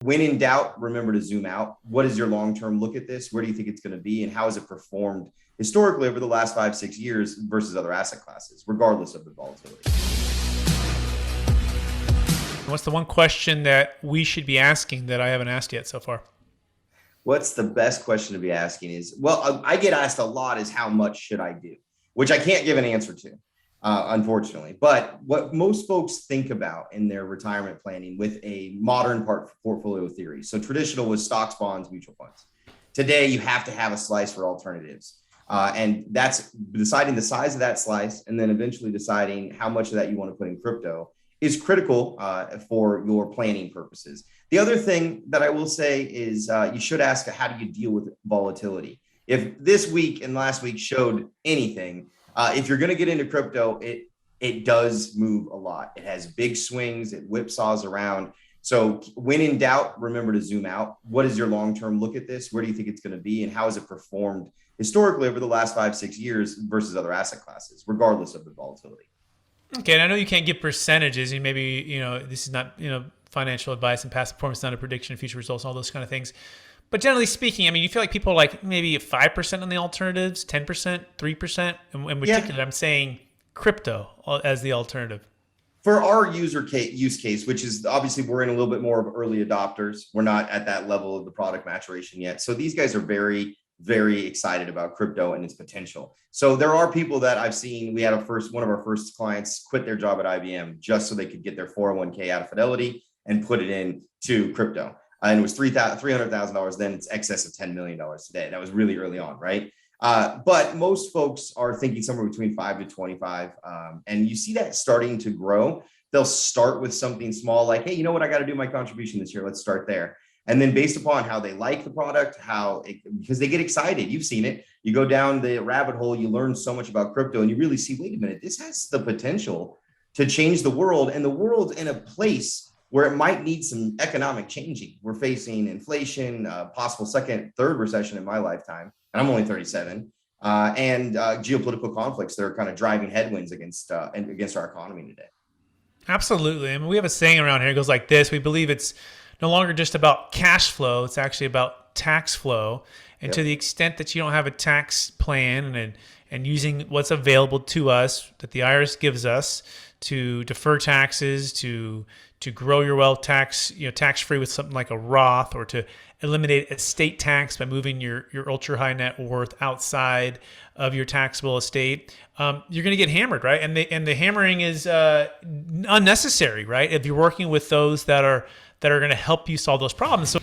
When in doubt, remember to zoom out. What is your long-term look at this? Where do you think it's going to be? And how has it performed historically over the last 5-6 years versus other asset classes, regardless of the volatility? What's the one question that we should be asking that I haven't asked yet so far? What's the best question to be asking is, well, I get asked a lot is how much should I do, which I can't give an answer to, unfortunately. But what most folks think about in their retirement planning with a modern portfolio theory. So traditional was stocks, bonds, mutual funds. Today, you have to have a slice for alternatives. And that's deciding the size of that slice and then eventually deciding how much of that you want to put in crypto is critical for your planning purposes. The other thing that I will say is you should ask, how do you deal with volatility? If this week and last week showed anything, if you're going to get into crypto, it does move a lot. It has big swings. It whipsaws around. So when in doubt, remember to zoom out. What is your long-term look at this? Where do you think it's going to be? And how has it performed historically over the last 5-6 years versus other asset classes, regardless of the volatility? Okay, and I know you can't give percentages. And maybe, this is not, financial advice, and past performance is not a prediction of future results, and all those kind of things. But generally speaking, I mean, you feel like people are like maybe 5% on the alternatives, 10%, 3%. And in particular, I'm saying crypto as the alternative. For our use case, which is obviously we're in a little bit more of early adopters. We're not at that level of the product maturation yet. So these guys are very, very excited about crypto and its potential. So there are people that I've seen. We had one of our first clients quit their job at IBM just so they could get their 401k out of Fidelity and put it into crypto. And it was $300,000. Then it's excess of $10 million today. That was really early on, right? But most folks are thinking somewhere between 5 to 25. And you see that starting to grow. They'll start with something small like, hey, you know what? I got to do my contribution this year. Let's start there. And then based upon how they like the product, because they get excited, you've seen it, you go down the rabbit hole, you learn so much about crypto and you really see, wait a minute, this has the potential to change the world, and the world's in a place where it might need some economic changing. We're facing inflation, possible second, third recession in my lifetime, and I'm only 37, and geopolitical conflicts that are kind of driving headwinds against our economy today. Absolutely. I mean, we have a saying around here. It goes like this. We believe it's no longer just about cash flow. It's actually about tax flow. And to the extent that you don't have a tax plan and using what's available to us, that the IRS gives us to defer taxes, to grow your wealth tax-free with something like a Roth, or to eliminate estate tax by moving your ultra high net worth outside of your taxable estate, you're going to get hammered, right? And the hammering is unnecessary, right? If you're working with those that are going to help you solve those problems. So